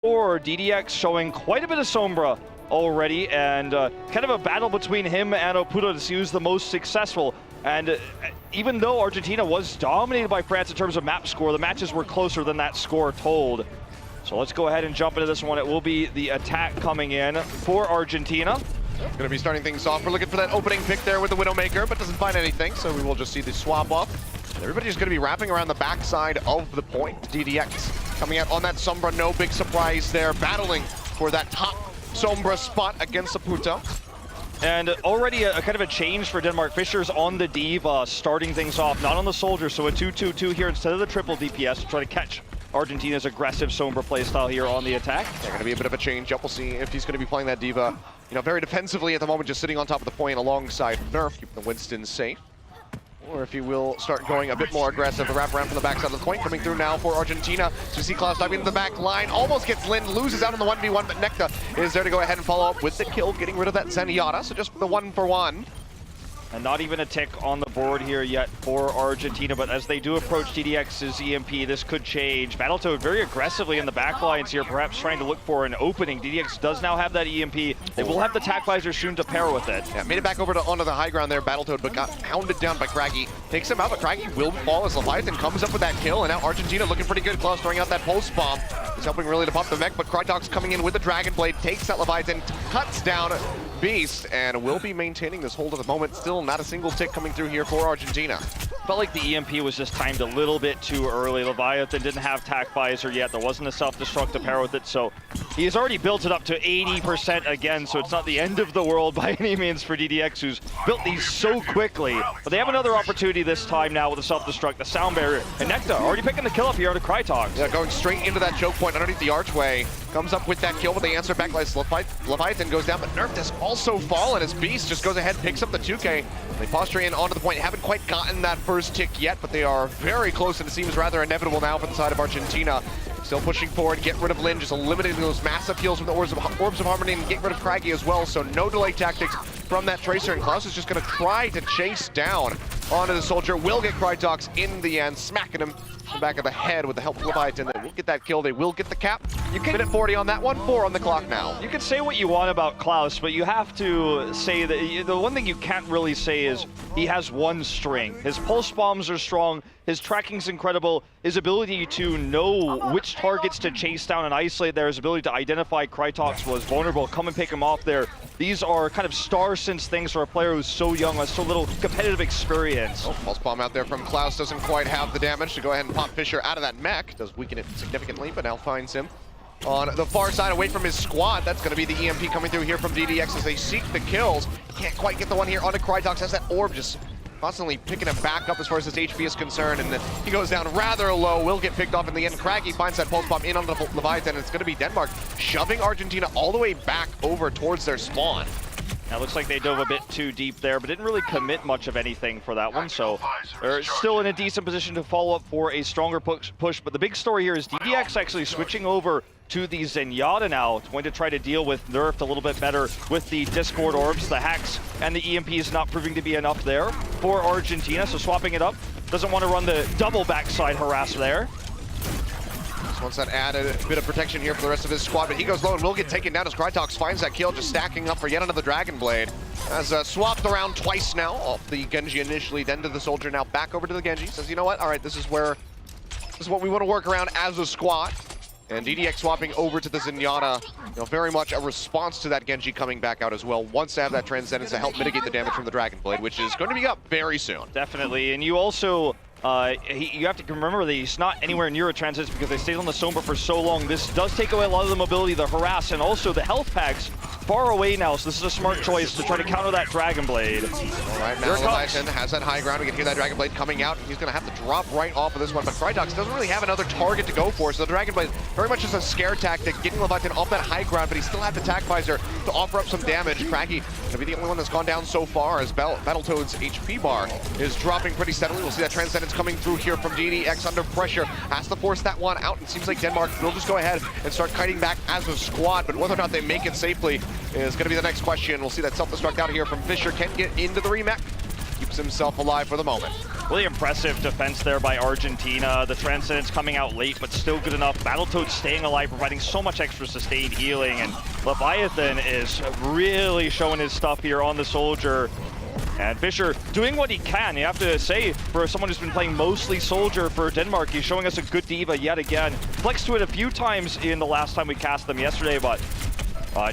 Or DDX showing quite a bit of Sombra already, and kind of a battle between him and Oputo to see who's the most successful. And even though Argentina was dominated by France in terms of map score, the matches were closer than that score told. So let's go ahead and jump into this one. It will be the attack coming in for Argentina. Going to be starting things off. We're looking for that opening pick there with the Widowmaker, but doesn't find anything, so we will just see the swap off. Everybody's going to be wrapping around the backside of the point. DDX coming out on that Sombra, no big surprise there, battling for that top Sombra spot against Oputo. And already a kind of a change for Denmark. Fischer's on the D.Va, starting things off, not on the Soldier, so a 2-2-2 here instead of the triple DPS to try to catch Argentina's aggressive Sombra playstyle here on the attack. They're going to be a bit of a change up. We'll see if he's going to be playing that D.Va, you know, very defensively at the moment, just sitting on top of the point alongside Nerf, keeping the Winston safe. Or if he will start going a bit more aggressive, the wrap around from the backside of the point, coming through now for Argentina. So we see Klaus diving into the back line, almost gets Lin, loses out on the 1v1, but Necta is there to go ahead and follow up with the kill, getting rid of that Zenyatta, so just the 1-for-1. And not even a tick on the board here yet for Argentina, but as they do approach DDX's EMP, this could change. Battletoad very aggressively in the back lines here, perhaps trying to look for an opening. DDX does now have that EMP. They will have the tac visor soon to pair with it. Yeah, made it back over to onto the high ground there, Battletoad, but got pounded down by Craggy. Takes him out, but Craggy will fall as Leviathan comes up with that kill, and now Argentina looking pretty good. Klaus throwing out that pulse bomb. He's helping really to pop the mech, but Krytox coming in with the Dragon Blade, takes that Leviathan, cuts down Beast, and will be maintaining this hold at the moment. Still not a single tick coming through here for Argentina. Felt like the EMP was just timed a little bit too early. Leviathan didn't have tac visor yet. There wasn't a self-destruct to pair with it, so he has already built it up to 80% again, so it's not the end of the world by any means for DDX, who's built these so quickly. But they have another opportunity this time now with the self-destruct, the sound barrier, and Necta already picking the kill up here to Krytox. Yeah, going straight into that choke point underneath the archway. Comes up with that kill, but they answer back like Leviathan goes down, but Nerf has also fallen as Beast just goes ahead, picks up the 2K. They posture in onto the point, haven't quite gotten that first tick yet, but they are very close, and it seems rather inevitable now for the side of Argentina. Still pushing forward, get rid of Lin, just eliminating those massive heals from the Orbs of Harmony, and get rid of Craggy as well, so no delay tactics from that Tracer, and Klaus is just going to try to chase down onto the Soldier, will get Krytox in the end, smacking him in the back of the head with the help of Leviathan. They will get that kill, they will get the cap. Minute 40 on that one, 4 on the clock now. You can say what you want about Klaus, but you have to say that the one thing you can't really say is he has one string. His pulse bombs are strong, his tracking's incredible, his ability to know which targets to chase down and isolate there, his ability to identify Krytox was vulnerable, come and pick him off there. These are kind of star-sense things for a player who's so young, has so little competitive experience. Oh, pulse bomb out there from Klaus, doesn't quite have the damage to go ahead and pop Fischer out of that mech. Does weaken it significantly, but now finds him on the far side away from his squad. That's going to be the EMP coming through here from DDX as they seek the kills. Can't quite get the one here onto Krytox as that orb just constantly picking him back up as far as his HP is concerned, and then he goes down rather low, will get picked off in the end. Craggy finds that pulse bomb in onto the Leviathan, and it's going to be Denmark shoving Argentina all the way back over towards their spawn. Now, looks like they dove a bit too deep there, but didn't really commit much of anything for that one, so they're still in a decent position to follow up for a stronger push. But the big story here is DDX actually switching over to the Zenyatta now. It's going to try to deal with Nerfed a little bit better with the Discord Orbs, the hacks, and the EMPs not proving to be enough there for Argentina, so swapping it up. Doesn't want to run the double backside harass there. Just wants that added bit of protection here for the rest of his squad, but he goes low and will get taken down as Krytox finds that kill, just stacking up for yet another Dragon Blade. Has swapped around twice now, off the Genji initially, then to the Soldier, now back over to the Genji. Says, you know what, all right, this is what we want to work around as a squad. And DDX swapping over to the Zenyatta, you know, very much a response to that Genji coming back out as well. Wants to have that Transcendence to help mitigate the damage from the Dragon Blade, which is going to be up very soon. Definitely, and you also, you have to remember that he's not anywhere near a Transcendence because they stayed on the Sombra for so long. This does take away a lot of the mobility, the harass, and also the health packs far away now, so this is a smart choice to try to counter that Dragon Blade. All right, now Leviathan has that high ground. We can hear that Dragon Blade coming out. He's going to have to drop right off of this one, but Krytox doesn't really have another target to go for, so the Dragon Blade very much is a scare tactic, getting Leviathan off that high ground, but he still had the tac visor to offer up some damage. Craggy going to be the only one that's gone down so far as Battletoad's HP bar is dropping pretty steadily. We'll see that Transcendence coming through here from DDX under pressure. Has to force that one out. It seems like Denmark will just go ahead and start kiting back as a squad, but whether or not they make it safely is going to be the next question. We'll see that self-destruct out here from Fischer. Can get into the remech. Keeps himself alive for the moment. Really impressive defense there by Argentina. The Transcendence coming out late, but still good enough. Battletoad staying alive, providing so much extra sustained healing, and Leviathan is really showing his stuff here on the Soldier. And Fischer doing what he can. You have to say, for someone who's been playing mostly Soldier for Denmark, he's showing us a good diva yet again. Flexed to it a few times in the last time we cast them yesterday, but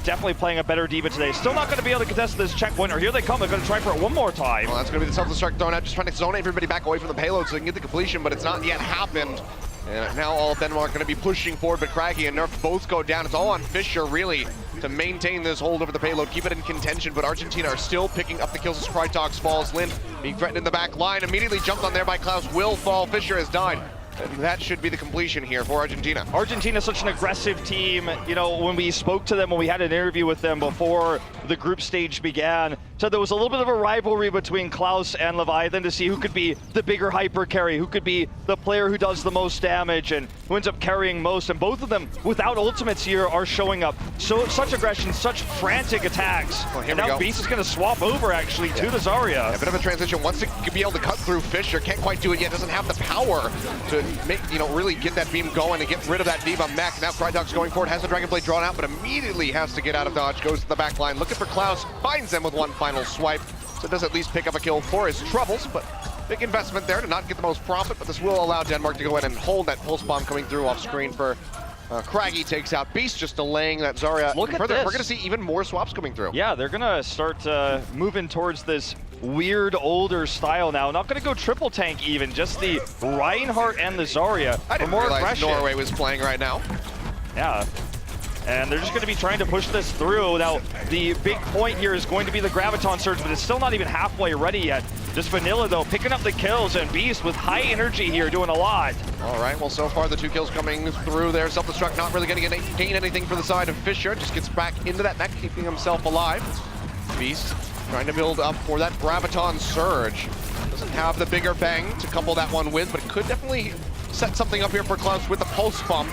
definitely playing a better diva today. Still not going to be able to contest this checkpoint, or here they come. They're going to try for it one more time. Well, that's going to be the self-destruct thrown out, just trying to zone everybody back away from the payload so they can get the completion, but it's not yet happened. And now all of Denmark going to be pushing forward, but Craggy and Nerf both go down. It's all on Fischer, really, to maintain this hold over the payload, keep it in contention, but Argentina are still picking up the kills as Krytox falls. Lind being threatened in the back line, immediately jumped on there by Klaus, will fall. Fischer has died. And that should be the completion here for Argentina. Argentina is such an aggressive team. You know, when we spoke to them, when we had an interview with them before the group stage began, so there was a little bit of a rivalry between Klaus and Leviathan to see who could be the bigger hyper carry, who could be the player who does the most damage and who ends up carrying most. And both of them, without ultimates here, are showing up. So such aggression, such frantic attacks. Well, and now Beast is going to swap over, actually, to the Zarya. A bit of a transition. Wants to be able to cut through Fischer. Can't quite do it yet. Doesn't have the power to make, really get that beam going and get rid of that Diva mech. Now Krytox going forward, has the Dragon Blade drawn out, but immediately has to get out of dodge. Goes to the back line, looking for Klaus, finds them with one final swipe. So does at least pick up a kill for his troubles, but big investment there to not get the most profit, but this will allow Denmark to go ahead and hold that pulse bomb coming through off screen for Craggy. Takes out Beast, just delaying that Zarya. Look at further. this. We're going to see even more swaps coming through. Yeah, they're going to start moving towards this weird, older style now. Not going to go triple tank even, just the Reinhardt and the Zarya. I didn't realize Norway was playing right now. Yeah. And they're just going to be trying to push this through. Now, the big point here is going to be the Graviton Surge, but it's still not even halfway ready yet. Just Vanilla, though, picking up the kills, and Beast with high energy here, doing a lot. All right, well, so far the 2 kills coming through there. Self-destruct not really going to gain anything for the side of Fischer. Just gets back into that mech, keeping himself alive. Beast trying to build up for that Graviton Surge. Doesn't have the bigger bang to couple that one with, but it could definitely set something up here for Klaus with the Pulse Bomb.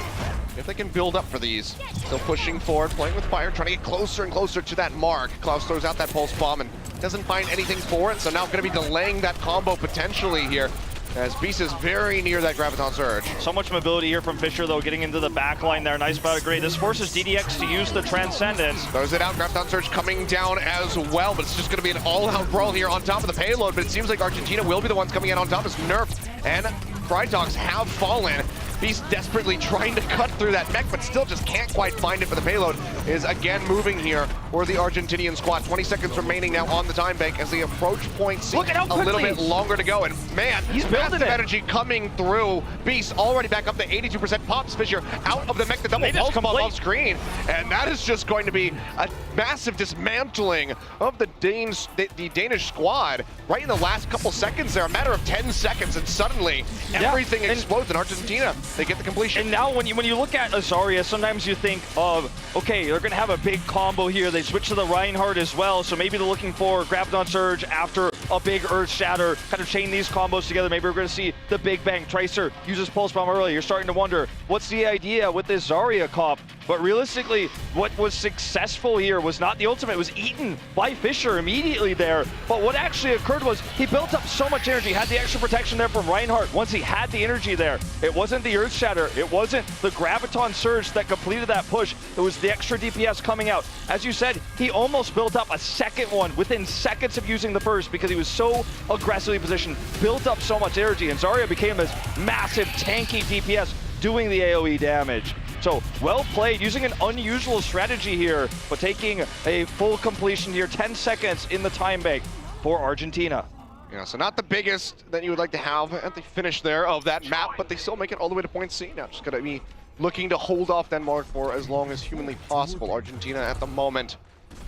If they can build up for these. Still pushing forward, playing with fire, trying to get closer and closer to that mark. Klaus throws out that Pulse Bomb and doesn't find anything for it, so now going to be delaying that combo potentially here, as Beast is very near that Graviton Surge. So much mobility here from Fischer, though, getting into the back line there. Nice battle grade. This forces DDX to use the Transcendence. Throws it out, Graviton Surge coming down as well, but it's just going to be an all-out brawl here on top of the payload, but it seems like Argentina will be the ones coming out on top as Nerf and Krytox have fallen. Beast desperately trying to cut through that mech, but still just can't quite find it, for the payload is again moving here for the Argentinian squad. 20 seconds remaining now on the time bank as the approach point seems a little bit longer to go. And man, he's building energy coming through. Beast already back up to 82%. Pops Fischer out of the mech, the double pulse bomb off screen. And that is just going to be a massive dismantling of the Danish squad right in the last couple seconds there. A matter of 10 seconds, and suddenly everything explodes in Argentina. They get the completion. And now when you look at Zarya, sometimes you think of, okay, they're going to have a big combo here. They switch to the Reinhardt as well, so maybe they're looking for Graviton Surge after a big Earth Shatter, kind of chain these combos together. Maybe we're going to see the Big Bang. Tracer uses Pulse Bomb early. You're starting to wonder, what's the idea with this Zarya comp? But realistically, what was successful here was not the ultimate. It was eaten by Fischer immediately there. But what actually occurred was he built up so much energy, had the extra protection there from Reinhardt. Once he had the energy there, it wasn't the Earth Shatter, it wasn't the Graviton Surge that completed that push. It was the extra DPS coming out. As you said, he almost built up a second one within seconds of using the first because he was so aggressively positioned, built up so much energy, and Zarya became this massive tanky DPS doing the AoE damage. So, well played, using an unusual strategy here, but taking a full completion here, 10 seconds in the time bank for Argentina. Yeah, so not the biggest that you would like to have at the finish there of that map, but they still make it all the way to point C. Now just going to be looking to hold off Denmark for as long as humanly possible. Argentina at the moment,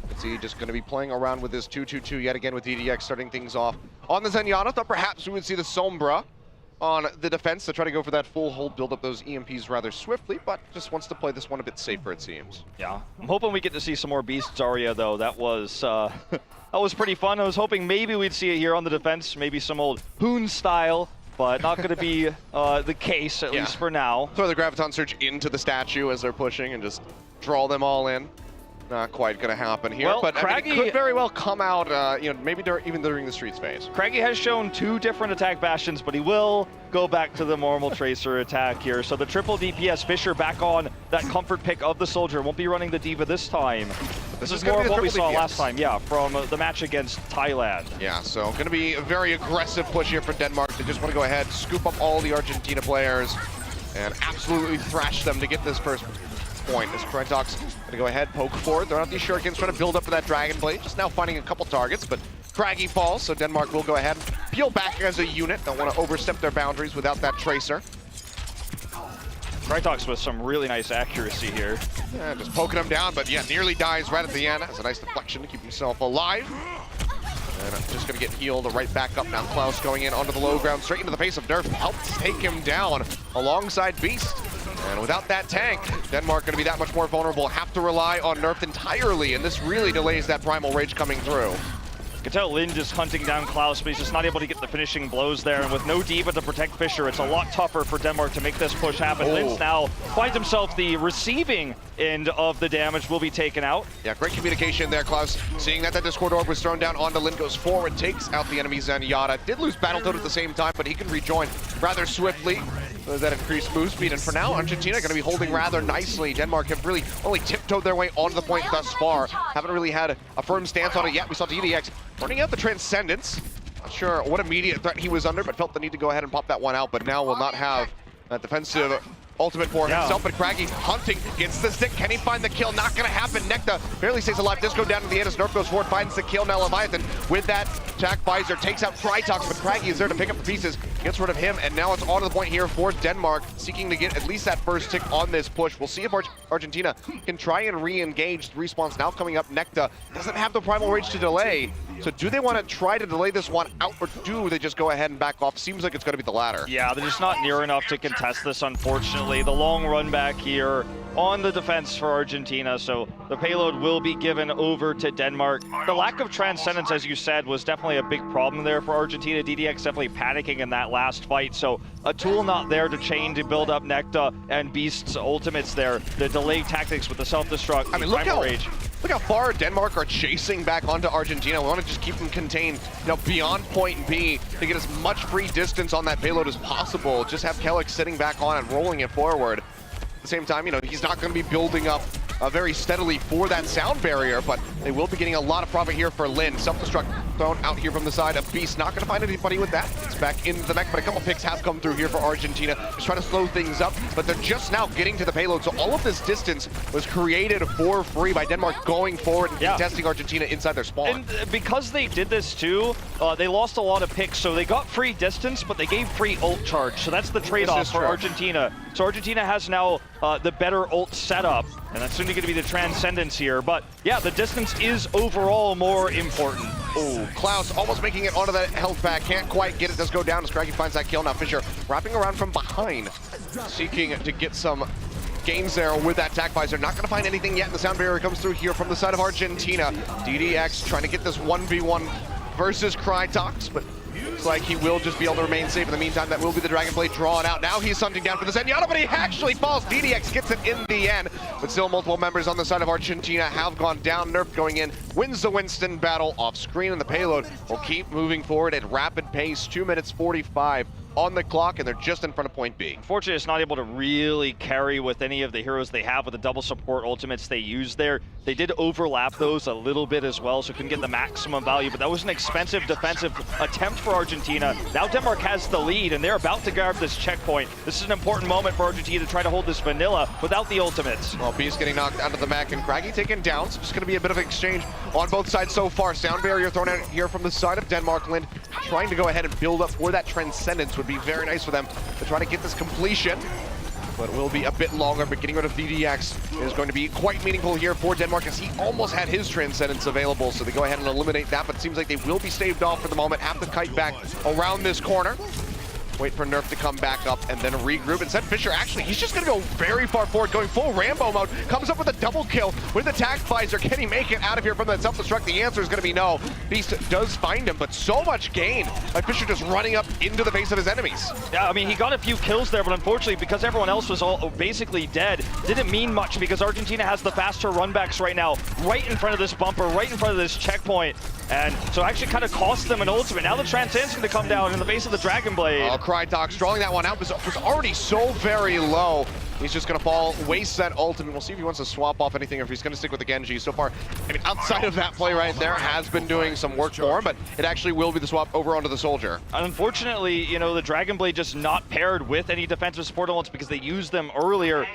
let's see, just going to be playing around with this 2-2-2 yet again with DDX starting things off. On the Zenyatta, thought perhaps we would see the Sombra on the defense to try to go for that full hold, build up those EMPs rather swiftly, but just wants to play this one a bit safer, it seems. Yeah, I'm hoping we get to see some more Beast Zarya, though. That was that was pretty fun. I was hoping maybe we'd see it here on the defense, maybe some old Hoon style, but not going to be the case, at least for now. Throw the Graviton Surge into the statue as they're pushing and just draw them all in. Not quite going to happen here, Well, but Craggy, it could very well come out, maybe even during the Streets phase. Craggy has shown 2 different attack bastions, but he will go back to the normal Tracer attack here. So the triple DPS, Fisher back on that comfort pick of the Soldier. Won't be running the Diva this time. This is more of what we saw last time, yeah, from the match against Thailand. Yeah, so going to be a very aggressive push here for Denmark. They just want to go ahead, scoop up all the Argentina players, and absolutely thrash them to get this first point. As Krytox going to go ahead, poke forward, throw out these shurikens, trying to build up for that Dragon Blade. Just now finding a couple targets, but Craggy falls, so Denmark will go ahead, peel back as a unit. Don't want to overstep their boundaries without that Tracer. Krytox with some really nice accuracy here. Yeah, just poking him down, but yeah, nearly dies right at the end. Has a nice deflection to keep himself alive. And just going to get healed right back up now. Klaus going in onto the low ground, straight into the face of Nerf. Helps take him down alongside Beast. And without that tank, Denmark going to be that much more vulnerable. Have to rely on Nerf entirely, and this really delays that Primal Rage coming through. You can tell Lin just hunting down Klaus, but he's just not able to get the finishing blows there. And with no Diva to protect Fisher, it's a lot tougher for Denmark to make this push happen. Oh. Lin's now finds himself the receiving end of the damage, will be taken out. Yeah, great communication there, Klaus. Seeing that Discord Orb was thrown down onto Lin, goes forward, takes out the enemy Zenyatta. Did lose Battletoad at the same time, but he can rejoin rather swiftly. That increased move speed, and for now, Argentina going to be holding rather nicely. Denmark have really only tiptoed their way onto the point thus far. Haven't really had a firm stance on it yet. We saw DDX running out the Transcendence. Not sure what immediate threat he was under, but felt the need to go ahead and pop that one out, but now will not have that defensive ultimate for himself. But Craggy hunting, gets the stick. Can he find the kill? Not going to happen. Nekta barely stays alive. Disco down to the end as Nerf goes forward, finds the kill. Now Leviathan with that attack visor takes out Krytox, but Craggy is there to pick up the pieces, gets rid of him, and now it's on to the point here for Denmark, seeking to get at least that first tick on this push. We'll see if Argentina can try and re-engage. The respawn's now coming up. Nekta doesn't have the Primal Rage to delay, so do they want to try to delay this one out, or do they just go ahead and back off? Seems like it's going to be the latter. Yeah, they're just not near enough to contest this, unfortunately. The long run back here on the defense for Argentina, so the payload will be given over to Denmark. The lack of Transcendence, as you said, was definitely a big problem there for Argentina. DDX definitely panicking in that last fight, so a tool not there to chain to build up Nekta and Beast's ultimates there. The delay tactics with the self-destruct, I mean, look how far Denmark are chasing back onto Argentina. We want to just keep them contained, beyond point B to get as much free distance on that payload as possible. Just have Kellic sitting back on and rolling it forward. At the same time, he's not going to be building up very steadily for that sound barrier, but they will be getting a lot of profit here for Lin. Self-destruct thrown out here from the side of Beast. Not going to find anybody with that. It's back into the mech, but a couple picks have come through here for Argentina. Just trying to slow things up, but they're just now getting to the payload. So all of this distance was created for free by Denmark going forward and contesting Argentina inside their spawn. And because they did this too, they lost a lot of picks, so they got free distance, but they gave free ult charge. So that's the trade-off for Argentina. So Argentina has now the better ult setup, and that's soon going to be the Transcendence here. But yeah, the distance is overall more important. Oh, Klaus almost making it onto that health pack. Can't quite get it. Does go down as Craggy finds that kill. Now Fisher wrapping around from behind, seeking to get some gains there with that attack visor. Not going to find anything yet. The sound barrier comes through here from the side of Argentina. DDX trying to get this 1v1 versus Krytox, but looks like he will just be able to remain safe. In the meantime, that will be the Dragon Blade drawn out. Now he's hunting down for the Zenyatta, but he actually falls. DDX gets it in the end, but still multiple members on the side of Argentina have gone down. Nerf going in, wins the Winston battle off screen, and the payload will keep moving forward at rapid pace. 2 minutes 45 on the clock, and they're just in front of point B. Unfortunately, it's not able to really carry with any of the heroes they have with the double support ultimates they use there. They did overlap those a little bit as well, so couldn't get the maximum value, but that was an expensive defensive attempt for Argentina. Now Denmark has the lead, and they're about to grab this checkpoint. This is an important moment for Argentina to try to hold this vanilla without the ultimates. Well, Beast getting knocked out of the mech, and Craggy taken down, so it's going to be a bit of an exchange on both sides so far. Sound barrier thrown out here from the side of Denmark. Lind trying to go ahead and build up for that Transcendence would be very nice for them to try to get this completion, but it will be a bit longer. But getting rid of DDX is going to be quite meaningful here for Denmark, as he almost had his Transcendence available, so they go ahead and eliminate that, but it seems like they will be staved off for the moment. Have to kite back around this corner. Wait for Nerf to come back up and then regroup. Instead, Fisher actually, he's just going to go very far forward, going full Rambo mode. Comes up with a double kill with the tag visor. Can he make it out of here from that self-destruct? The answer is going to be no. Beast does find him, but so much gain by Fisher just running up into the face of his enemies. Yeah, I mean, he got a few kills there, but unfortunately, because everyone else was all basically dead, didn't mean much because Argentina has the faster runbacks right now, right in front of this bumper, right in front of this checkpoint. And so actually kind of cost them an ultimate. Now the Transcend's going to come down in the face of the Dragon Blade. Oh, Crydox drawing that one out was already so very low. He's just going to fall, waste that ultimate. We'll see if he wants to swap off anything or if he's going to stick with the Genji. So far, I mean, outside of that play right there, has been doing some work for him, but it actually will be the swap over onto the Soldier. Unfortunately, you know, the Dragon Blade just not paired with any defensive support elements because they used them earlier.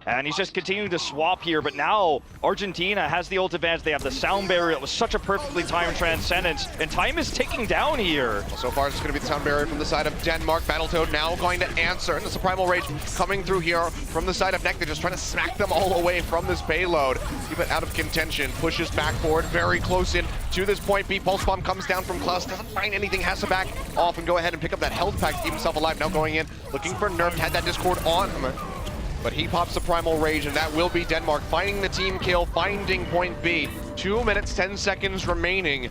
And he's just continuing to swap here, but now Argentina has the ult advantage. They have the sound barrier. It was such a perfectly timed Transcendence, and time is ticking down here. Well, so far, it's going to be the sound barrier from the side of Denmark. Battletoad now going to answer, and it's a Primal Rage coming through here from the side of Nectar, just trying to smack them all away from this payload. Keep it out of contention, pushes back forward, very close in to this point B. Pulse Bomb comes down from Klaus, doesn't find anything, has to back off and go ahead and pick up that health pack to keep himself alive. Now going in, looking for Nerf, had that Discord on him. But he pops the Primal Rage, and that will be Denmark finding the team kill, finding point B. 2 minutes, 10 seconds remaining.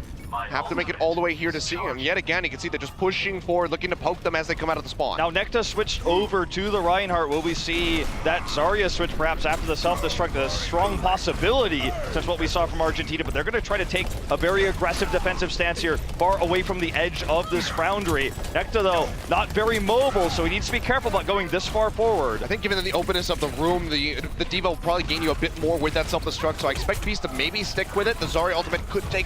Have to make it all the way here to see him. Yet again, you can see they're just pushing forward, looking to poke them as they come out of the spawn. Now Necta switched over to the Reinhardt. Will we see that Zarya switch perhaps after the self-destruct? A strong possibility since what we saw from Argentina, but they're going to try to take a very aggressive defensive stance here, far away from the edge of this Foundry. Necta, though, not very mobile, so he needs to be careful about going this far forward. I think given the openness of the room, the Diva will probably gain you a bit more with that self-destruct, so I expect Beast to maybe stick with it. The Zarya ultimate could take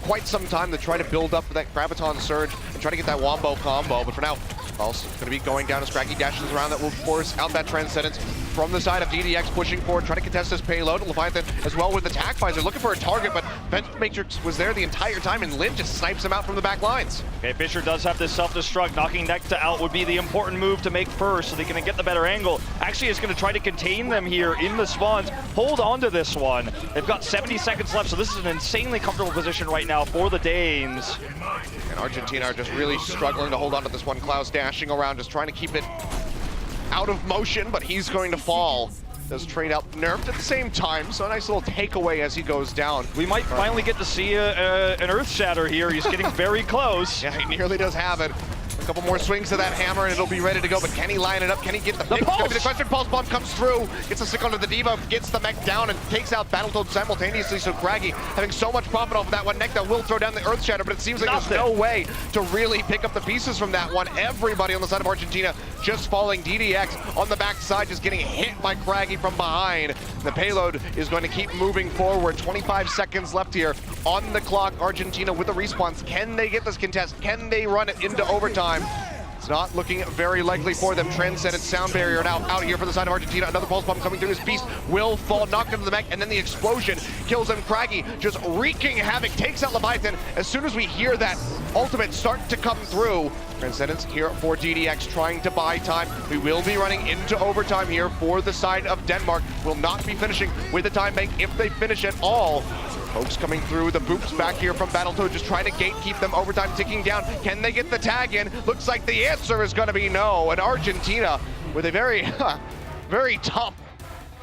quite some time to try to build up that Graviton Surge and try to get that Wombo combo, but for now, also going to be going down as Scraggy dashes around. That will force out that Transcendence from the side of DDX, pushing forward, trying to contest this payload. Leviathan as well with the attack visor, looking for a target, but Vent Matrix was there the entire time, and Lin just snipes him out from the back lines. Okay, Fisher does have this self-destruct. Knocking Necta out would be the important move to make first, so they can get the better angle. Actually, is going to try to contain them here in the spawns. Hold on to this one. They've got 70 seconds left, so this is an insanely comfortable position right now for the Danes. And Argentina are just really struggling to hold on to this one. Klaus dashing around, just trying to keep it out of motion, but he's going to fall. Does trade out Nerfed at the same time, so a nice little takeaway as he goes down. We might finally get to see an Earth Shatter here. He's getting very close. Yeah, he nearly does have it. A couple more swings of that hammer and it'll be ready to go, but can he line it up? Can he get the pick? It's gonna be the question. Pulse Bomb comes through, gets a stick onto the Diva, gets the mech down and takes out Battletoad simultaneously, so Craggy having so much profit off of that one. Necta will throw down the Earth Shatter, but it seems like there's no way to really pick up the pieces from that one. Everybody on the side of Argentina just falling. DDX on the backside, just getting hit by Craggy from behind. The payload is going to keep moving forward. 25 seconds left here on the clock. Argentina with the respawns. Can they get this contest? Can they run it into overtime? It's not looking very likely for them. Transcendent sound barrier now out here for the side of Argentina. Another pulse bomb coming through. His Beast will fall, knocked into the mech, and then the explosion kills him. Craggy just wreaking havoc, takes out Leviathan. As soon as we hear that ultimate start to come through, Transcendence here for DDX trying to buy time. We will be running into overtime here for the side of Denmark. Will not be finishing with the time bank if they finish at all. Folks coming through, the boops back here from Battletoad, just trying to gatekeep them. Overtime ticking down. Can they get the tag in? Looks like the answer is going to be no. And Argentina, with a very, very tough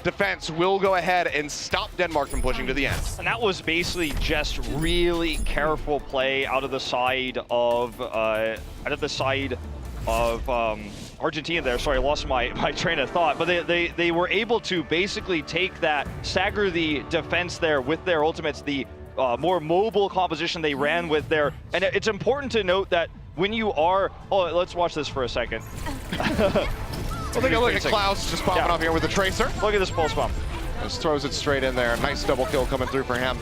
defense, will go ahead and stop Denmark from pushing to the end. And that was basically just really careful play out of the side of Argentina there. Sorry, I lost my train of thought. But they were able to basically take that, stagger the defense there with their ultimates, the more mobile composition they ran with there. And it's important to note that when you are... Oh, let's watch this for a second. Well, take a look at Klaus just popping up here with the Tracer. Look at this pulse bomb. Just throws it straight in there. Nice double kill coming through for him.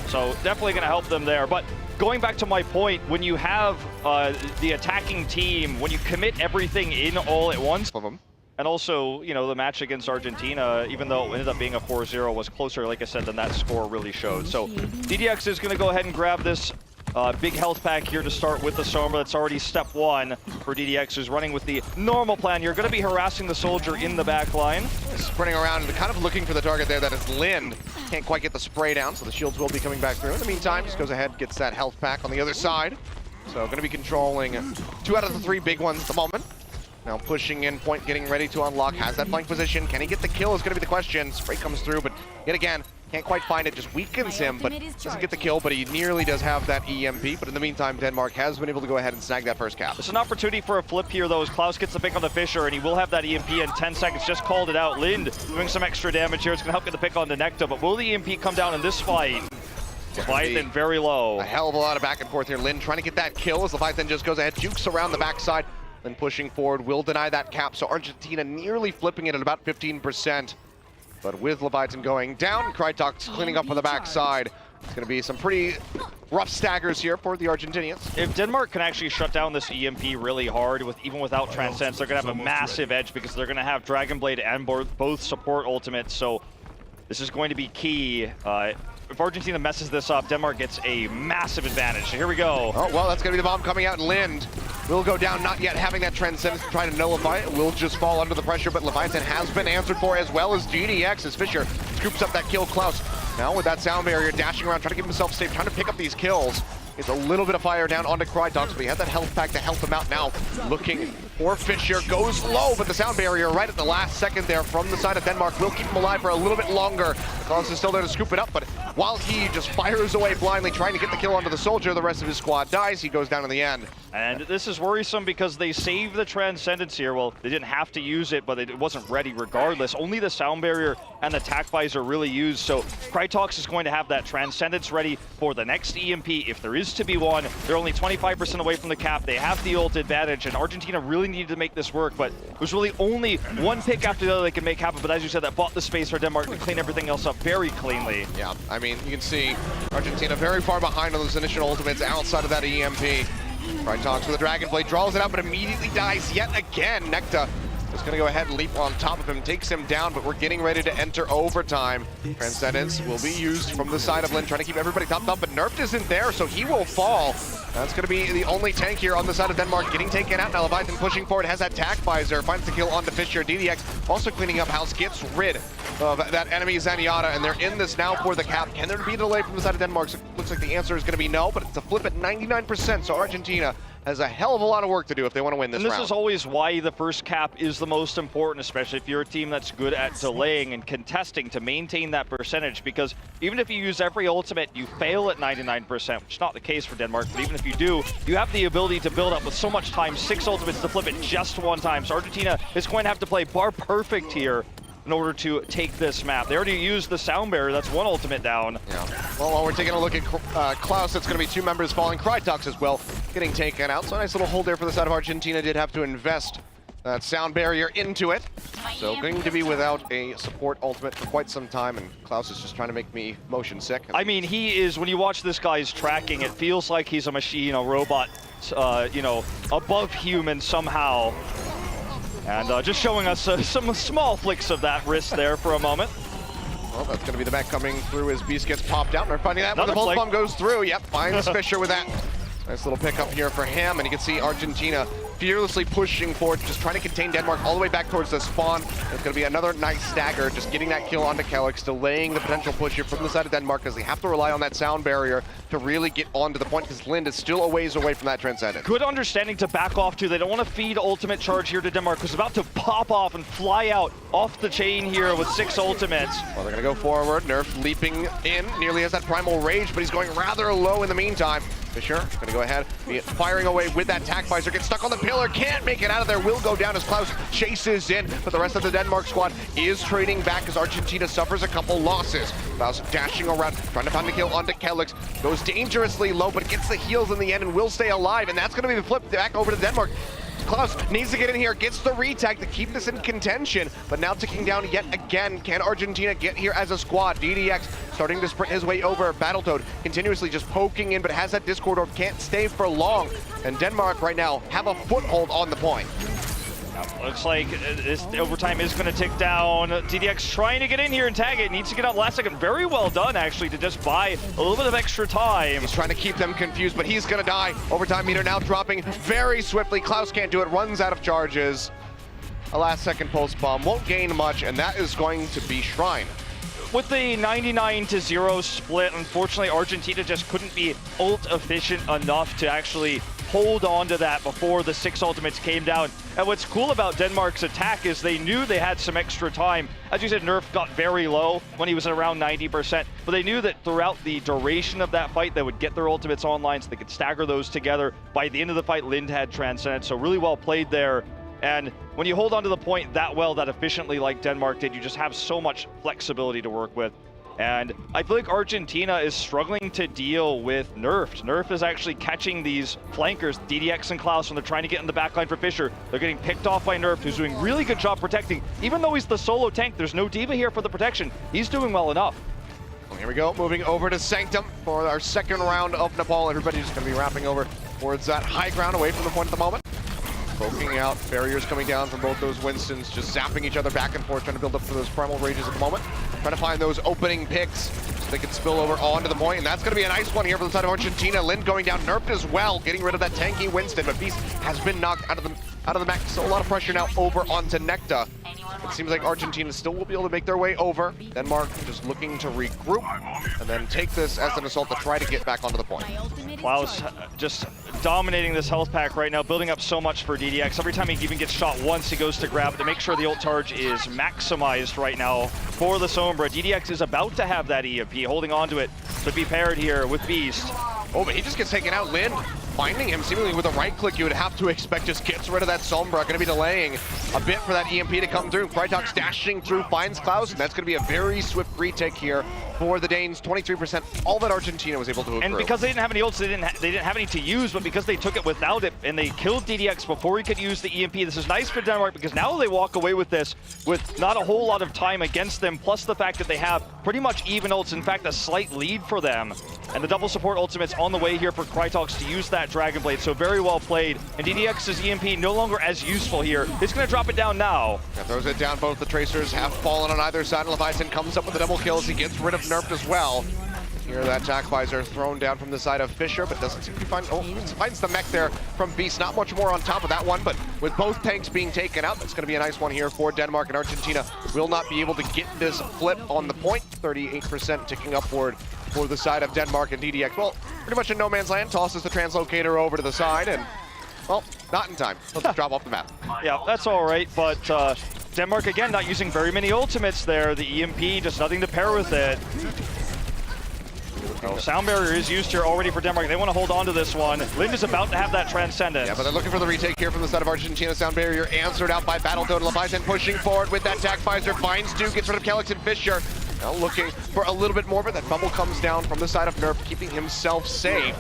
So definitely going to help them there. But going back to my point, when you have the attacking team, when you commit everything in all at once, and also, you know, the match against Argentina, even though it ended up being a 4-0, was closer, like I said, than that score really showed. So DDX is going to go ahead and grab this big health pack here to start with the Soma. That's already step one for DDX, who's running with the normal plan. You're going to be harassing the Soldier in the back line. Sprinting around and kind of looking for the target there. That is Lind. Can't quite get the spray down, so the shields will be coming back through. In the meantime, just goes ahead, gets that health pack on the other side. So going to be controlling 2 out of the 3 big ones at the moment. Now pushing in, point getting ready to unlock, has that flank position. Can he get the kill is going to be the question. Spray comes through, but yet again, can't quite find it, just weakens him, but doesn't get the kill, but he nearly does have that EMP. But in the meantime, Denmark has been able to go ahead and snag that first cap. It's an opportunity for a flip here, though, as Klaus gets the pick on the Fisher, and he will have that EMP in 10 seconds. Just called it out. Lind doing some extra damage here. It's going to help get the pick on the Necta, but will the EMP come down in this fight? Leviathan very low. A hell of a lot of back and forth here. Lind trying to get that kill as Leviathan just goes ahead, jukes around the backside, then pushing forward, will deny that cap. So Argentina nearly flipping it at about 15%. But with Leviathan going down, Krytox cleaning up on the backside. It's going to be some pretty rough staggers here for the Argentinians. If Denmark can actually shut down this EMP really hard, even without Transcends, they're going to have a massive edge because they're going to have Dragon Blade and both support ultimates. So this is going to be key. If Argentina messes this up, Denmark gets a massive advantage. So here we go. Oh, well, that's going to be the bomb coming out, and Lind will go down, not yet having that Transcendence to try to nullify it. Will just fall under the pressure, but Leviathan has been answered for, as well as GDX, as Fisher scoops up that kill. Klaus now with that sound barrier, dashing around, trying to keep himself safe, trying to pick up these kills. It's a little bit of fire down onto Krytox, but he had that health pack to help him out now. Looking for Fisher, goes low, but the sound barrier right at the last second there from the side of Denmark will keep him alive for a little bit longer. Klaus is still there to scoop it up, but while he just fires away blindly, trying to get the kill onto the soldier, the rest of his squad dies. He goes down in the end. And this is worrisome because they saved the Transcendence here. Well, they didn't have to use it, but it wasn't ready regardless. Only the sound barrier and the attack visor really used. So Krytox is going to have that Transcendence ready for the next EMP. If there is to be one, they're only 25% away from the cap. They have the ult advantage, and Argentina really needed to make this work, but it was really only one pick after the other they could make happen. But as you said, that bought the space for Denmark to clean everything else up very cleanly. Yeah, I mean, you can see Argentina very far behind on those initial ultimates outside of that EMP. Krytox with a Dragon Blade, draws it out, but immediately dies yet again. Necta is going to go ahead and leap on top of him, takes him down, but we're getting ready to enter overtime. Transcendence will be used from the side of Lind, trying to keep everybody topped up, but Nerfed isn't there, so he will fall. That's going to be the only tank here on the side of Denmark, getting taken out. Now Leviathan pushing forward, has that attack visor, finds the kill onto Fisher. DDX also cleaning up house, gets rid of that enemy Zenyatta, and they're in this now for the cap. Can there be a delay from the side of Denmark? So looks like the answer is going to be no, but it's a flip at 99%, so Argentina has a hell of a lot of work to do if they want to win this round. And this is always why the first cap is the most important, especially if you're a team that's good at delaying and contesting to maintain that percentage, because even if you use every ultimate, you fail at 99%, which is not the case for Denmark, but even if you do, you have the ability to build up with so much time, 6 ultimates to flip it just one time. So Argentina is going to have to play bar perfect here in order to take this map. They already used the sound barrier, that's one ultimate down. Yeah. Well, while we're taking a look at Klaus, it's going to be 2 members falling. Krytox as well, getting taken out. So a nice little hold there for the side of Argentina. Did have to invest that sound barrier into it. So going to be without a support ultimate for quite some time, and Klaus is just trying to make me motion sick. I mean, he is, when you watch this guy's tracking, it feels like he's a machine, a robot, you know, above human somehow. And just showing us some small flicks of that wrist there for a moment. Well, that's going to be the back coming through as Beast gets popped out. And they're finding that when the pulse flick. bomb goes through. Yep, finds Fisher with that. Nice little pickup here for him. And you can see Argentina fearlessly pushing forward, just trying to contain Denmark all the way back towards the spawn. It's going to be another nice stagger, just getting that kill onto Kelix, delaying the potential push here from the side of Denmark, because they have to rely on that sound barrier to really get onto the point, because Lind is still a ways away from that Transcendence. Good understanding to back off to. They don't want to feed ultimate charge here to Denmark, who's about to pop off and fly out off the chain here with 6 ultimates. Well, they're going to go forward. Nerf leaping in, nearly has that primal rage, but he's going rather low in the meantime. Fisher going to go ahead, firing away with that attack visor, gets stuck on the pillar, can't make it out of there, will go down as Klaus chases in, but the rest of the Denmark squad is trading back as Argentina suffers a couple losses. Klaus dashing around, trying to find the kill onto Kelix, goes dangerously low, but gets the heals in the end and will stay alive, and that's going to be the flip back over to Denmark. Klaus needs to get in here, gets the retag to keep this in contention, but now ticking down yet again. Can Argentina get here as a squad? DDX starting to sprint his way over. Battletoad continuously just poking in, but has that Discord orb, can't stay for long. And Denmark right now have a foothold on the point. Looks like this overtime is going to tick down. DDX trying to get in here and tag it. Needs to get out last second. Very well done, actually, to just buy a little bit of extra time. He's trying to keep them confused, but he's going to die. Overtime meter now dropping very swiftly. Klaus can't do it, runs out of charges. A last-second pulse bomb won't gain much, and that is going to be Shrine. With the 99-0 split, unfortunately, Argentina just couldn't be ult efficient enough to actually hold on to that before the 6 ultimates came down. And what's cool about Denmark's attack is they knew they had some extra time. As you said, Nerf got very low when he was at around 90%, but they knew that throughout the duration of that fight, they would get their ultimates online so they could stagger those together. By the end of the fight, Lind had Transcendent, so really well played there. And when you hold on to the point that well, that efficiently like Denmark did, you just have so much flexibility to work with. And I feel like Argentina is struggling to deal with Nerf. Nerf is actually catching these flankers, DDX and Klaus, when they're trying to get in the backline for Fischer. They're getting picked off by Nerf, who's doing really good job protecting. Even though he's the solo tank, there's no D.Va here for the protection. He's doing well enough. Well, here we go, moving over to Sanctum for our second round of Nepal. Everybody's just going to be wrapping over towards that high ground away from the point at the moment. Poking out, barriers coming down from both those Winstons, just zapping each other back and forth, trying to build up for those primal rages at the moment. Trying to find those opening picks so they can spill over onto the point, and that's going to be a nice one here for the side of Argentina. Lind going down, nerfed as well, getting rid of that tanky Winston, but Beast has been knocked out of the mech, so a lot of pressure now over onto Necta. It seems like Argentina still will be able to make their way over. Denmark just looking to regroup and then take this as an assault to try to get back onto the point. Klaus just dominating this health pack right now, building up so much for DDX. Every time he even gets shot once, he goes to grab it to make sure the ult charge is maximized right now for the Sombra. DDX is about to have that EMP, holding on to it to be paired here with Beast. Oh, but he just gets taken out. Lind finding him seemingly with a right click you would have to expect, just gets rid of that Sombra. Going to be delaying a bit for that EMP to come through. Freitag dashing through, finds Klaus, and that's going to be a very swift retake here for the Danes. 23%, all that Argentina was able to accrue. And because they didn't have any ults, they didn't have any to use, but because they took it without it, and they killed DDX before he could use the EMP, this is nice for Denmark, because now they walk away with this with not a whole lot of time against them, plus the fact that they have pretty much even ults, in fact, a slight lead for them. And the double support ultimate's on the way here for Krytox to use that Dragon Blade, so very well played. And DDX's EMP no longer as useful here. He's going to drop it down now. Yeah, throws it down, both the Tracers have fallen on either side. Leviathan comes up with a double kill as he gets rid of Nerfed as well. Here that attack visor thrown down from the side of Fischer, but doesn't seem to find, finds the mech there from Beast. Not much more on top of that one, but with both tanks being taken out, that's going to be a nice one here for Denmark, and Argentina will not be able to get this flip on the point. 38% ticking upward for the side of Denmark and DDX. Well, pretty much in no man's land, tosses the translocator over to the side, and, well, not in time. Let's drop off the map. Yeah, that's all right, but Denmark, again, not using very many ultimates there. The EMP, just nothing to pair with it. Oh, sound barrier is used here already for Denmark. They want to hold on to this one. Lind is about to have that Transcendence. Yeah, but they're looking for the retake here from the side of Argentina. Sound barrier answered out by Battletoad. Leviathan pushing forward with that attack visor. Finds Duke, gets rid of Kellex and Fischer. Now looking for a little bit more, but that bubble comes down from the side of Nerf, keeping himself safe.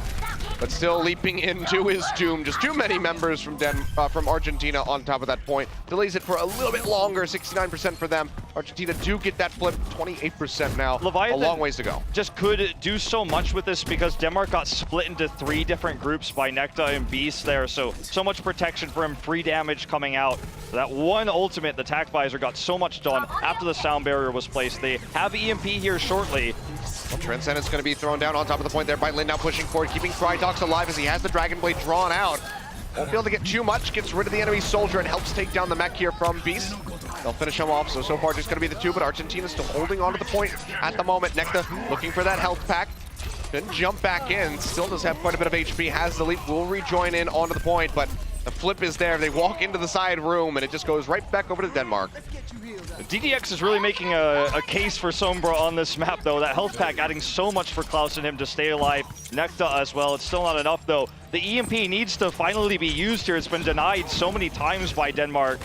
But still leaping into his doom. Just too many members from Argentina on top of that point. Delays it for a little bit longer, 69% for them. Argentina do get that flip, 28% now. Leviathan, a long ways to go. Just could do so much with this because Denmark got split into 3 different groups by Necta and Beast there. So much protection for him, free damage coming out. That one ultimate, the attack visor, got so much done after the sound barrier was placed. They have EMP here shortly. Well, Transcendence going to be thrown down on top of the point there by Lind, now pushing forward, keeping Krytox alive as he has the Dragon Blade drawn out. Won't be able to get too much, gets rid of the enemy soldier and helps take down the mech here from Beast. They'll finish him off, so far just going to be the 2, but Argentina still holding on to the point at the moment. Necta looking for that health pack. Then jump back in, still does have quite a bit of HP, has the leap, will rejoin in onto the point, but the flip is there. They walk into the side room and it just goes right back over to Denmark. DDX is really making a case for Sombra on this map, though. That health pack adding so much for Klaus and him to stay alive. Necta as well. It's still not enough, though. The EMP needs to finally be used here. It's been denied so many times by Denmark.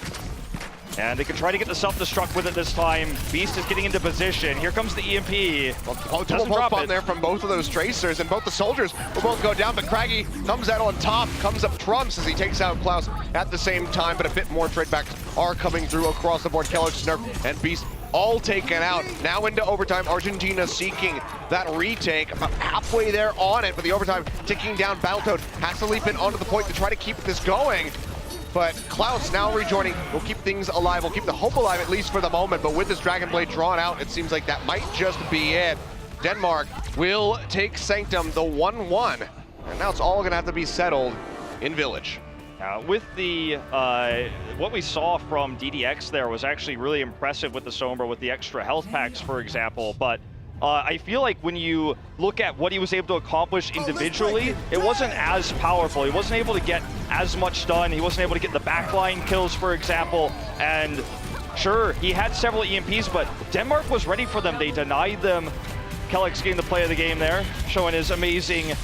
And they can try to get the self-destruct with it this time. Beast is getting into position. Here comes the EMP. Well, doesn't drop it there from both of those Tracers, and both the soldiers will both go down, but Craggy comes out on top, comes up trumps as he takes out Klaus at the same time, but a bit more trade backs are coming through across the board. Kellex, Nerf, and Beast all taken out. Now into overtime, Argentina seeking that retake. About halfway there on it, but the overtime ticking down. Battletoad has to leap in onto the point to try to keep this going. But Klaus now rejoining will keep things alive, will keep the hope alive at least for the moment, but with this Dragon Blade drawn out, it seems like that might just be it. Denmark will take Sanctum, the 1-1, and now it's all gonna have to be settled in Village. With the, what we saw from DDX there was actually really impressive with the Sombra, with the extra health packs, for example, but I feel like when you look at what he was able to accomplish individually, it wasn't as powerful. He wasn't able to get as much done. He wasn't able to get the backline kills, for example. And sure, he had several EMPs, but Denmark was ready for them. They denied them. Kellex getting the play of the game there, showing his amazing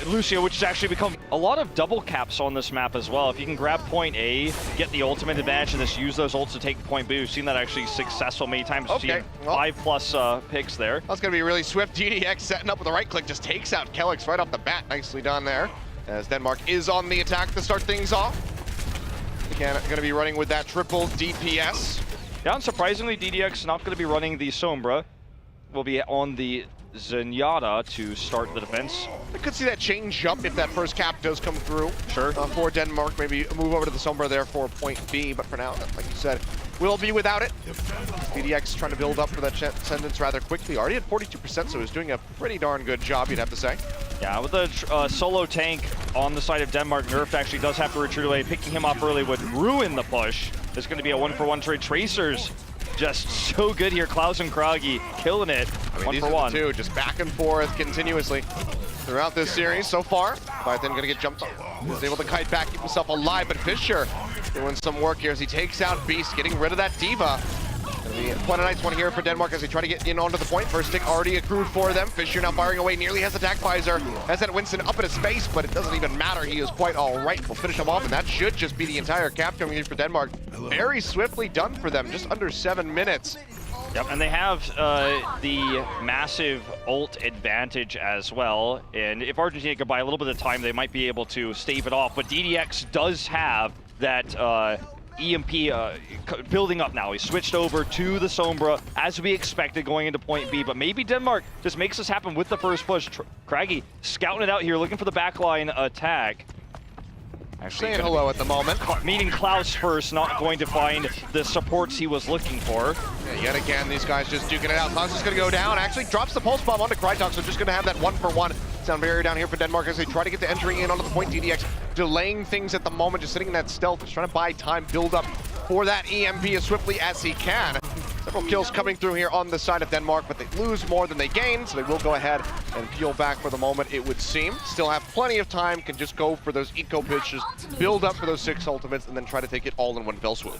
Lucio, which has actually become a lot of double caps on this map as well. If you can grab point A, get the ultimate advantage, and just use those ults to take point B. We've seen that actually successful many times. We've seen 5+ picks there. That's going to be really swift. DDX setting up with a right click, just takes out Kellex right off the bat. Nicely done there, as Denmark is on the attack to start things off. Again, going to be running with that triple DPS. Yeah, unsurprisingly, DDX not going to be running the Sombra. Will be on the Zenyatta to start the defense. I could see that change up if that first cap does come through. Sure. For Denmark, maybe move over to the Sombra there for point B, but for now, like you said, will be without it. DDX trying to build up for that sentence rather quickly. Already at 42%, so he's doing a pretty darn good job, you'd have to say. Yeah, with the solo tank on the side of Denmark, Nerf actually does have to retreat away. Picking him up early would ruin the push. There's going to be a 1-for-1 trade. Tracers just so good here. Klaus and Kragi killing it. I mean, 1 these for are 1. The two, just back and forth continuously throughout this series so far. But then going to get jumped on. He's able to kite back, keep himself alive, but Fisher doing some work here as he takes out Beast, getting rid of that Diva. Gonna be quite a nice one here for Denmark as they try to get in onto the point. First stick already accrued for them. Fisher now firing away, nearly has attack visor. Has that Winston up in his face, but it doesn't even matter. He is quite all right. We'll finish him off, and that should just be the entire cap coming in for Denmark. Very swiftly done for them, just under 7 minutes. Yep, and they have the massive ult advantage as well. And if Argentina could buy a little bit of time, they might be able to stave it off. But DDX does have that EMP building up now. He switched over to the Sombra as we expected going into point B, but maybe Denmark just makes this happen with the first push. Kragi scouting it out here, looking for the backline attack. Actually, saying hello at the moment. Meeting Klaus first, not going to find the supports he was looking for. Yeah, yet again, these guys just duking it out. Klaus is going to go down. Actually drops the pulse bomb onto Krytok, so just going to have that 1-for-1 sound barrier down here for Denmark as they try to get the entry in onto the point. DDX delaying things at the moment, just sitting in that stealth, just trying to buy time, build up for that EMP as swiftly as he can. Several kills coming through here on the side of Denmark, but they lose more than they gain, so they will go ahead and peel back for the moment, it would seem. Still have plenty of time, can just go for those eco pitches, build up for those 6 ultimates, and then try to take it all in one fell swoop.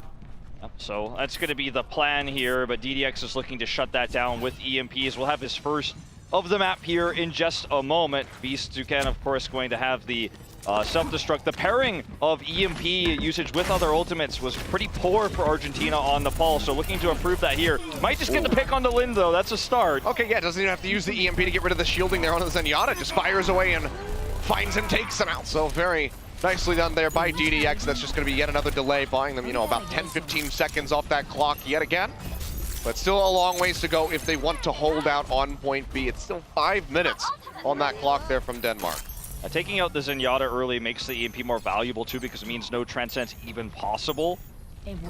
So that's going to be the plan here, but DDX is looking to shut that down with EMPs. We'll have his first of the map here in just a moment. Beast Dukan, of course, going to have the self-destruct. The pairing of EMP usage with other ultimates was pretty poor for Argentina on the pulse, so looking to improve that here. Might just get the pick on the Lin, though. That's a start. Okay, yeah, doesn't even have to use the EMP to get rid of the shielding there on the Zenyatta. Just fires away and finds him, takes him out. So very nicely done there by DDX. That's just going to be yet another delay, buying them, you know, about 10-15 seconds off that clock yet again. But still a long ways to go if they want to hold out on point B. It's still 5 minutes on that clock there from Denmark. Taking out the Zenyatta early makes the EMP more valuable too, because it means no transcend's even possible.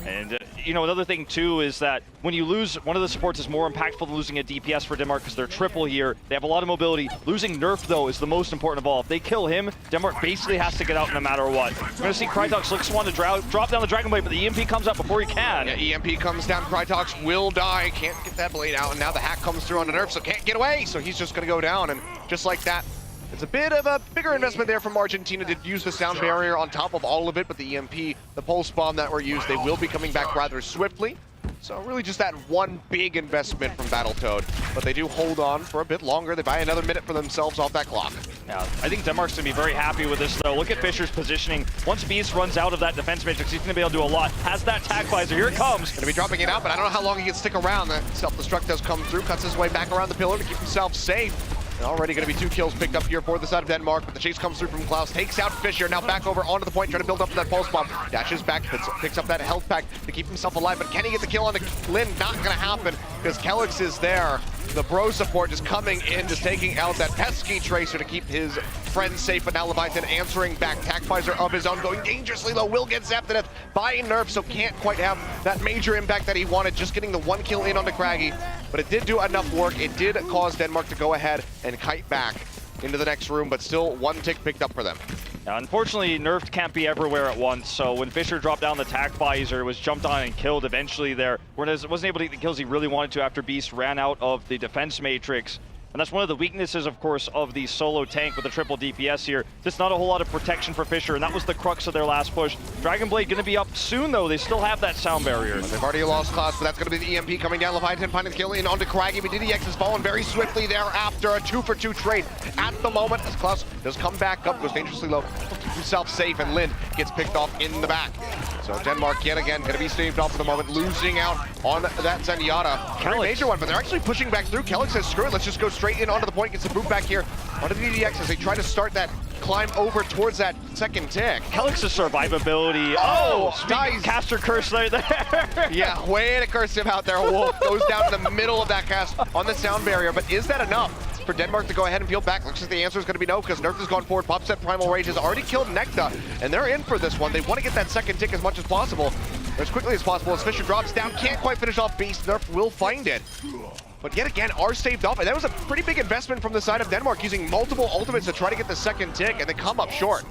And you know, another thing too is that when you lose one of the supports is more impactful than losing a DPS for Denmark because they're triple here. They have a lot of mobility. Losing Nerf though is the most important of all. If they kill him, Denmark basically has to get out no matter what. We're gonna see Krytox looks one to drop down the Dragon Blade, but the EMP comes up before he can. Yeah, EMP comes down, Krytox will die, can't get that blade out, and now the hack comes through on the Nerf, so can't get away, so he's just gonna go down, and just like that, it's a bit of a bigger investment there from Argentina to use the sound barrier on top of all of it, but the EMP, the pulse bomb that were used, they will be coming back rather swiftly. So really just that one big investment from Battletoad, but they do hold on for a bit longer. They buy another minute for themselves off that clock. Yeah, I think Denmark's gonna be very happy with this though. Look at Fisher's positioning. Once Beast runs out of that defense matrix, he's gonna be able to do a lot. Has that tag visor, here it comes. Gonna be dropping it out, but I don't know how long he can stick around. The self-destruct does come through, cuts his way back around the pillar to keep himself safe. Already going to be 2 kills picked up here for the side of Denmark, but the chase comes through from Klaus, takes out Fisher, now back over onto the point, trying to build up that pulse bomb. Dashes back, picks up that health pack to keep himself alive, but can he get the kill on the Lin? Not going to happen, because Kellex is there. The bro support just coming in, just taking out that pesky Tracer to keep his friend safe, but now Leviathan answering back. Tac visor of his own, going dangerously low, will get zapped to death by Nerf, so can't quite have that major impact that he wanted, just getting the 1 kill in onto Kragi. But it did do enough work. It did cause Denmark to go ahead and kite back into the next room, but still 1 tick picked up for them. Unfortunately, Nerfed can't be everywhere at once, so when Fisher dropped down the tac visor, it was jumped on and killed eventually there. Whereas wasn't able to get the kills he really wanted to after Beast ran out of the defense matrix. And that's one of the weaknesses, of course, of the solo tank with the triple DPS here. Just not a whole lot of protection for Fisher, and that was the crux of their last push. Dragonblade gonna be up soon, though. They still have that sound barrier. They've already lost class, but that's going to be the EMP coming down. Leviathan finding the kill in onto Craggy, but DDX has fallen very swiftly there after a 2-for-2 trade at the moment as Klaus does come back up, goes dangerously low, keep himself safe, and Lind gets picked off in the back. So Denmark yet again going to be staved off for the moment, losing out on that Zenyatta. Very major one, but they're actually pushing back through. Kellic says, screw it, let's just go straight in onto the point, gets the boot back here onto the DDX as they try to start that climb over towards that second tick. Kellic's survivability. Nice. Caster curse right there. Yeah, way to curse him out there. Wolf goes down in the middle of that cast on the sound barrier, but is that enough for Denmark to go ahead and peel back? Looks like the answer is going to be no, because Nerf has gone forward. Popset Primal Rage has already killed Necta, and they're in for this one. They want to get that second tick as much as possible, or as quickly as possible, as Fisher drops down. Can't quite finish off Beast. Nerf will find it. But yet again, are saved off, and that was a pretty big investment from the side of Denmark, using multiple ultimates to try to get the second tick, and they come up short.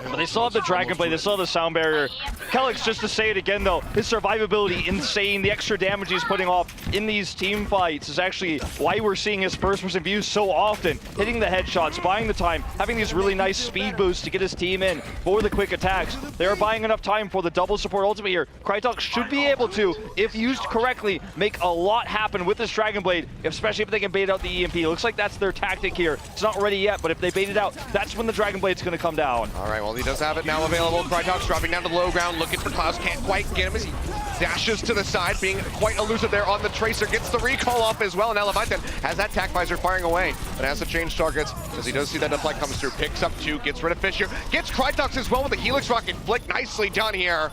But they still have the Dragonblade, they still have the sound barrier. Kellic, just to say it again though, his survivability, insane. The extra damage he's putting off in these team fights is actually why we're seeing his first-person views so often. Hitting the headshots, buying the time, having these really nice speed boosts to get his team in for the quick attacks. They are buying enough time for the double support ultimate here. Krytok should be able to, if used correctly, make a lot happen with this Dragonblade, especially if they can bait out the EMP. It looks like that's their tactic here. It's not ready yet, but if they bait it out, that's when the Dragonblade's going to come down. All right, well, he does have it now available. Krytok's dropping down to the low ground, looking for Klaus, can't quite get him as he dashes to the side, being quite elusive there on the Tracer, gets the recall off as well, and now Leviathan has that tac visor firing away, but has to change targets, as he does see that deflect comes through, picks up 2, gets rid of Fisher, gets Krytox as well with the Helix Rocket flick, nicely done here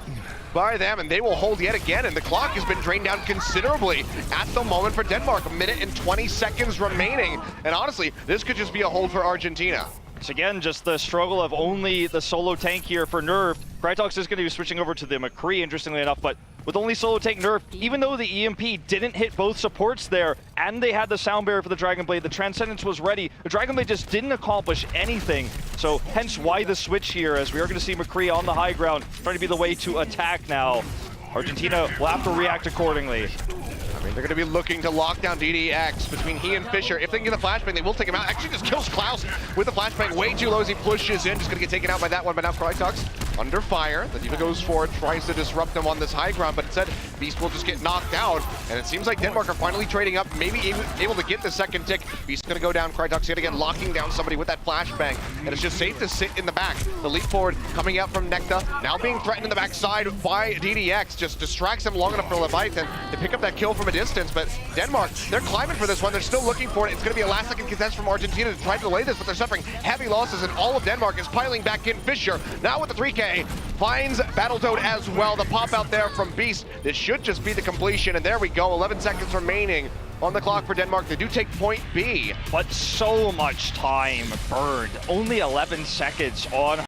by them, and they will hold yet again, and the clock has been drained down considerably at the moment for Denmark. 1 minute and 20 seconds remaining, and honestly, this could just be a hold for Argentina. It's again just the struggle of only the solo tank here for Nerf. Krytox is going to be switching over to the McCree, interestingly enough, but with only solo tank Nerf, even though the EMP didn't hit both supports there, and they had the sound barrier for the Dragonblade, the Transcendence was ready, the Dragonblade just didn't accomplish anything. So hence why the switch here, as we are going to see McCree on the high ground, trying to be the way to attack now. Argentina will have to react accordingly. I mean, they're going to be looking to lock down DDX between he and Fisher. If they can get the flashbang, they will take him out. Actually, just kills Klaus with the flashbang way too low as he pushes in. Just going to get taken out by that one, but now Krytox under fire. The D.Va goes forward, tries to disrupt them on this high ground, but instead, Beast will just get knocked out. And it seems like Denmark are finally trading up, maybe able to get the second tick. Beast's going to go down. Krytox yet again locking down somebody with that flashbang. And it's just safe to sit in the back. The leap forward coming out from Necta, now being threatened in the backside by DDX. Just distracts him long enough for Leviathan to pick up that kill from a distance, but Denmark, they're climbing for this one. They're still looking for it. It's going to be a last-second contest from Argentina to try to delay this, but they're suffering heavy losses, and all of Denmark is piling back in. Fisher, now with the 3K, finds Battletoad as well. The pop out there from Beast. This should just be the completion, and there we go. 11 seconds remaining on the clock for Denmark. They do take point B. But so much time burned. Only 11 seconds on